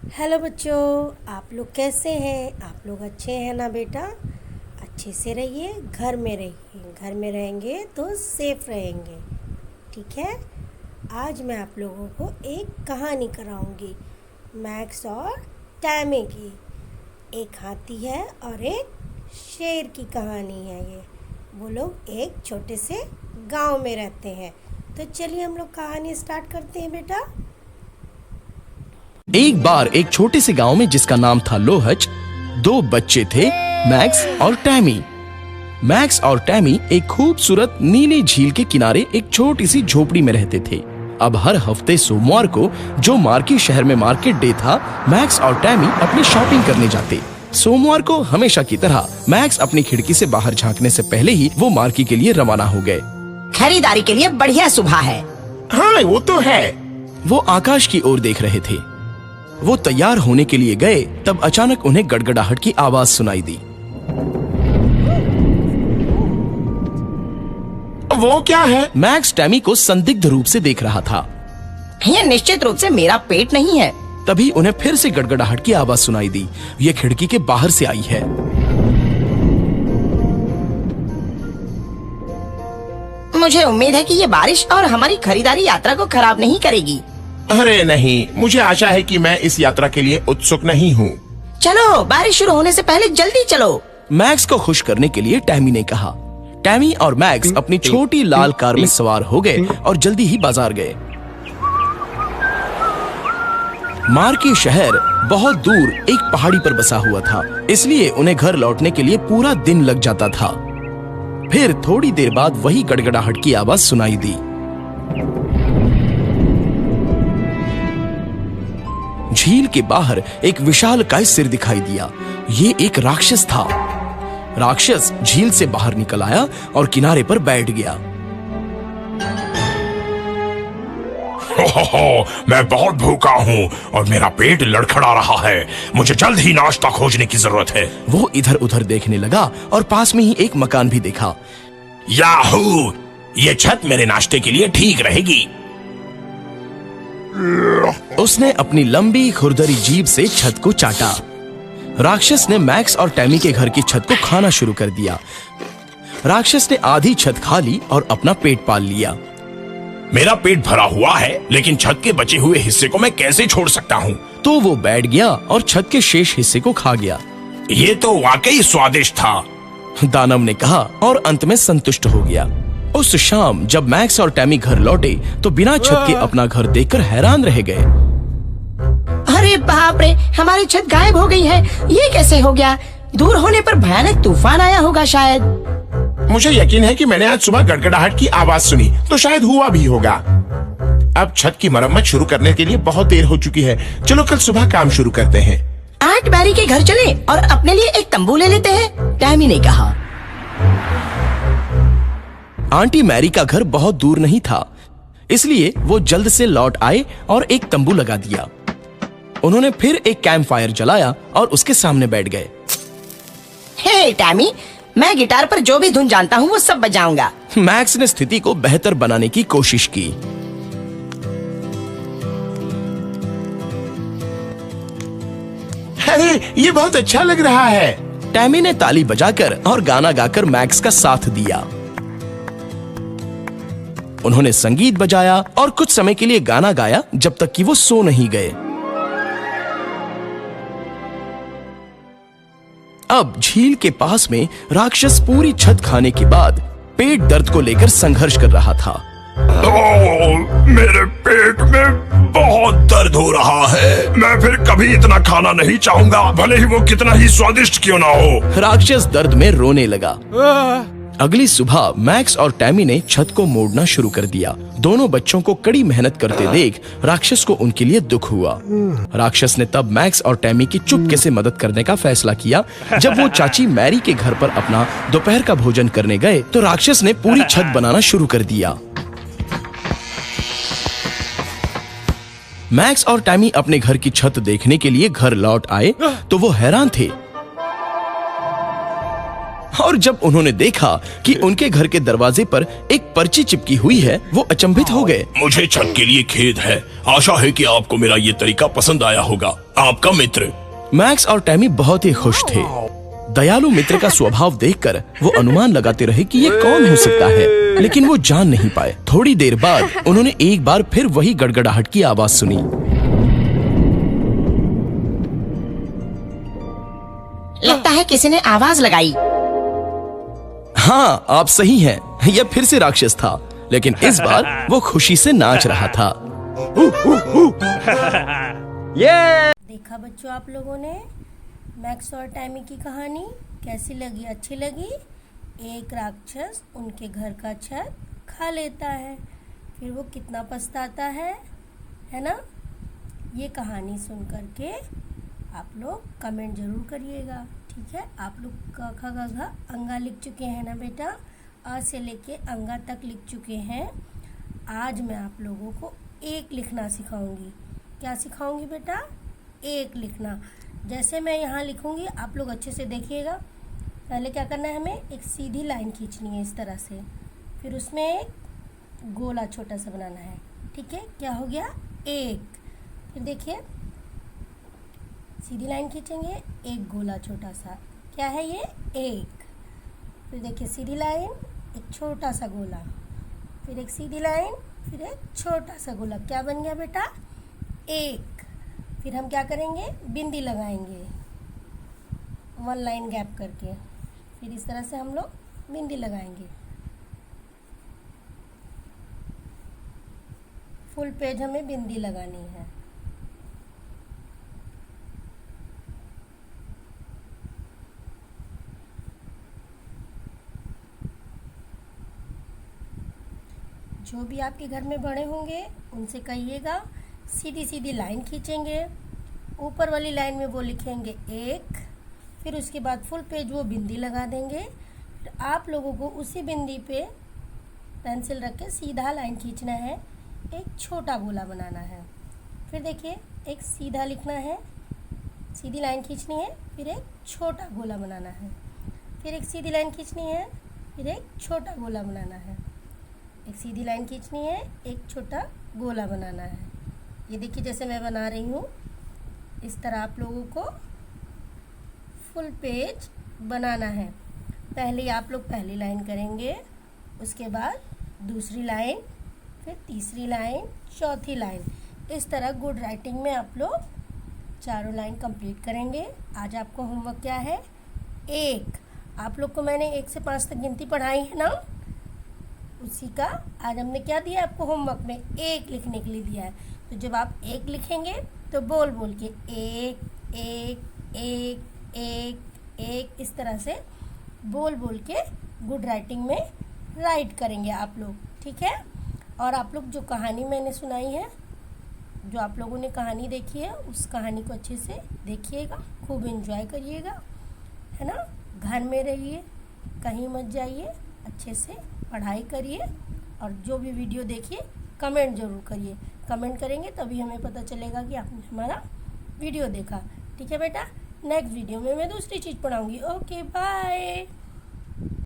Hello बच्चों, आप लोग कैसे हैं? आप लोग अच्छे हैं ना बेटा? अच्छे से रहिए, घर में रहिए। घर में रहेंगे तो सेफ रहेंगे, ठीक है। आज मैं आप लोगों को एक कहानी कराऊंगी, मैक्स और टैमी की। एक हाथी है और एक शेर की कहानी है ये। वो लोग एक छोटे से गांव में रहते हैं। तो चलिए हम लोग कहानी स्टार्ट करते हैं बेटा। एक बार एक छोटे से गांव में जिसका नाम था लोहच, दो बच्चे थे, मैक्स और टैमी। मैक्स और टैमी एक खूबसूरत नीली झील के किनारे एक छोटी सी झोपड़ी में रहते थे। अब हर हफ्ते सोमवार को, जो मार्की शहर में मार्केट डे था, मैक्स और टैमी अपनी शॉपिंग करने जाते। सोमवार को हमेशा की तरह मैक्स अपनी खिड़की से बाहर झांकने से पहले ही वो मार्की के लिए रवाना हो गए। खरीदारी के लिए बढ़िया सुबह है। हाँ, वो तो है। वो आकाश की ओर देख रहे थे। वो तैयार होने के लिए गए, तब अचानक उन्हें गड़गड़ाहट की आवाज सुनाई दी। वो क्या है? मैक्स टैमी को संदिग्ध रूप से देख रहा था। ये निश्चित रूप से मेरा पेट नहीं है। तभी उन्हें फिर से गड़गड़ाहट की आवाज सुनाई दी। ये खिड़की के बाहर से आई है। मुझे उम्मीद है कि ये बारिश और हमारी खरीदारी यात्रा को खराब नहीं करेगी। अरे नहीं, मुझे आशा है कि मैं इस यात्रा के लिए उत्सुक नहीं हूँ। चलो, बारिश शुरू होने से पहले जल्दी चलो। मैक्स को खुश करने के लिए टैमी ने कहा। टैमी और मैक्स अपनी छोटी लाल कार में सवार हो गए और जल्दी ही बाजार गए। मार्की शहर बहुत दूर एक पहाड़ी पर बसा हुआ था, इसलिए उन्हें घर लौटने के लिए पूरा दिन लग जाता था। फिर थोड़ी देर बाद वही गड़गड़ाहट की आवाज सुनाई दी। झील के बाहर एक विशालकाय सिर दिखाई दिया। ये एक राक्षस था। राक्षस झील से बाहर निकल आया और किनारे पर बैठ गया। मैं बहुत भूखा हूँ और मेरा पेट लड़खड़ा रहा है। मुझे जल्द ही नाश्ता खोजने की जरूरत है। वो इधर उधर देखने लगा और पास में ही एक मकान भी देखा। याहू! ये छत मेरे नाश्ते के लिए ठीक रहेगी। उसने अपनी लंबी खुरदरी जीभ से छत को चाटा। राक्षस ने मैक्स और टैमी के घर की छत को खाना शुरू कर दिया। राक्षस ने आधी छत खा ली और अपना पेट पाल लिया। मेरा पेट भरा हुआ है, लेकिन छत के बचे हुए हिस्से को मैं कैसे छोड़ सकता हूँ? तो वो बैठ गया और छत के शेष हिस्से को खा गया। ये तो वाकई स्वादिष्ट था, दानव ने कहा और अंत में संतुष्ट हो गया। उस शाम जब मैक्स और टैमी घर लौटे तो बिना छत के अपना घर देखकर हैरान रह गए। अरे बाप रे, हमारी छत गायब हो गई है। ये कैसे हो गया? दूर होने पर भयानक तूफान आया होगा शायद। मुझे यकीन है कि मैंने आज सुबह गड़गड़ाहट की आवाज सुनी, तो शायद हुआ भी होगा। अब छत की मरम्मत शुरू करने के लिए बहुत देर हो चुकी है। चलो कल सुबह काम शुरू करते हैं। आंट मैरी के घर चले और अपने लिए एक तंबू ले लेते हैं, टैमी ने कहा। आंटी मैरी का घर बहुत दूर नहीं था, इसलिए वो जल्द से लौट आए और एक तंबू लगा दिया। उन्होंने फिर एक कैंप फायर जलाया और उसके सामने बैठ गए। हे टैमी, मैं गिटार पर जो भी धुन जानता हूँ वो सब बजाऊंगा। मैक्स ने स्थिति को बेहतर बनाने की कोशिश की। अरे, ये बहुत अच्छा लग रहा है। टैमी ने ताली बजाकर और गाना गाकर मैक्स का साथ दिया। उन्होंने संगीत बजाया और कुछ समय के लिए गाना गाया, जब तक कि वो सो नहीं गए। अब झील के पास में राक्षस पूरी छत खाने के बाद पेट दर्द को लेकर संघर्ष कर रहा था। मेरे पेट में बहुत दर्द हो रहा है। मैं फिर कभी इतना खाना नहीं चाहूंगा, भले ही वो कितना ही स्वादिष्ट क्यों ना हो। राक्षस दर्द में रोने लगा। अगली सुबह मैक्स और टैमी ने छत को मोड़ना शुरू कर दिया। दोनों बच्चों को कड़ी मेहनत करते देख राक्षस को उनके लिए दुख हुआ। राक्षस ने तब मैक्स और टैमी की चुपके से मदद करने का फैसला किया। जब वो चाची मैरी के घर पर अपना दोपहर का भोजन करने गए तो राक्षस ने पूरी छत बनाना शुरू कर दिया। मैक्स और टैमी अपने घर की छत देखने के लिए घर लौट आए तो वो हैरान थे। और जब उन्होंने देखा कि उनके घर के दरवाजे पर एक पर्ची चिपकी हुई है, वो अचंभित हो गए। मुझे छत के लिए खेद है। आशा है कि आपको मेरा ये तरीका पसंद आया होगा। आपका मित्र। मैक्स और टैमी बहुत ही खुश थे। दयालु मित्र का स्वभाव देखकर वो अनुमान लगाते रहे कि ये कौन हो सकता है, लेकिन वो जान नहीं पाए। थोड़ी देर बाद उन्होंने एक बार फिर वही गड़गड़ाहट की आवाज सुनी। लगता है किसी ने आवाज लगाई। हाँ, आप सही हैं। यह फिर से राक्षस था, लेकिन इस बार वो खुशी से नाच रहा था। देखा बच्चों, आप लोगों ने मैक्स और टैमी की कहानी कैसी लगी? अच्छी लगी? एक राक्षस उनके घर का छत खा लेता है, फिर वो कितना पछताता है ना? ये कहानी सुन करके आप लोग कमेंट जरूर करिएगा, ठीक है? आप लोग क ख ग घ अंगा लिख चुके हैं ना बेटा? अ से लेके अंगा तक लिख चुके हैं। आज मैं आप लोगों को एक लिखना सिखाऊंगी। क्या सिखाऊंगी बेटा? एक लिखना। जैसे मैं यहाँ लिखूंगी, आप लोग अच्छे से देखिएगा। पहले क्या करना है, हमें एक सीधी लाइन खींचनी है इस तरह से, फिर उसमें एक गोला छोटा सा बनाना है, ठीक है? क्या हो गया? एक। फिर देखिए, सीधी लाइन खींचेंगे, एक गोला छोटा सा, क्या है ये? एक। फिर देखिए सीधी लाइन, एक छोटा सा गोला, फिर एक सीधी लाइन, फिर एक छोटा सा गोला, क्या बन गया बेटा? एक। फिर हम क्या करेंगे? बिंदी लगाएंगे 1 लाइन गैप करके, फिर इस तरह से हम लोग बिंदी लगाएंगे। फुल पेज हमें बिंदी लगानी है। जो भी आपके घर में बड़े होंगे उनसे कहिएगा, सीधी सीधी लाइन खींचेंगे, ऊपर वाली लाइन में वो लिखेंगे एक, फिर उसके बाद फुल पेज वो बिंदी लगा देंगे। फिर आप लोगों को उसी बिंदी पे पेंसिल रख के सीधा लाइन खींचना है, एक छोटा गोला बनाना है। फिर देखिए, एक सीधा लिखना है, सीधी लाइन खींचनी है, फिर एक छोटा गोला बनाना है, फिर एक सीधी लाइन खींचनी है, फिर एक छोटा गोला बनाना है, एक सीधी लाइन खींचनी है, एक छोटा गोला बनाना है। ये देखिए जैसे मैं बना रही हूँ, इस तरह आप लोगों को फुल पेज बनाना है। पहले आप लोग पहली लाइन करेंगे, उसके बाद दूसरी लाइन, फिर तीसरी लाइन, चौथी लाइन। इस तरह गुड राइटिंग में आप लोग चारों लाइन कंप्लीट करेंगे। आज आपको होमवर्क क्या है? एक। आप लोग को मैंने 1 से 5 तक गिनती पढ़ाई है ना, उसी का आज हमने क्या दिया आपको होमवर्क में? एक लिखने के लिए दिया है। तो जब आप एक लिखेंगे तो बोल बोल के एक एक एक एक एक, इस तरह से बोल बोल के गुड राइटिंग में राइट करेंगे आप लोग, ठीक है? और आप लोग जो कहानी मैंने सुनाई है, जो आप लोगों ने कहानी देखी है, उस कहानी को अच्छे से देखिएगा, खूब एंजॉय करिएगा, है ना? घर में रहिए, कहीं मत जाइए, अच्छे से पढ़ाई करिए, और जो भी वीडियो देखिए कमेंट ज़रूर करिए। कमेंट करेंगे तभी हमें पता चलेगा कि आपने हमारा वीडियो देखा, ठीक है बेटा? नेक्स्ट वीडियो में मैं दूसरी चीज़ पढ़ाऊँगी। Okay, bye.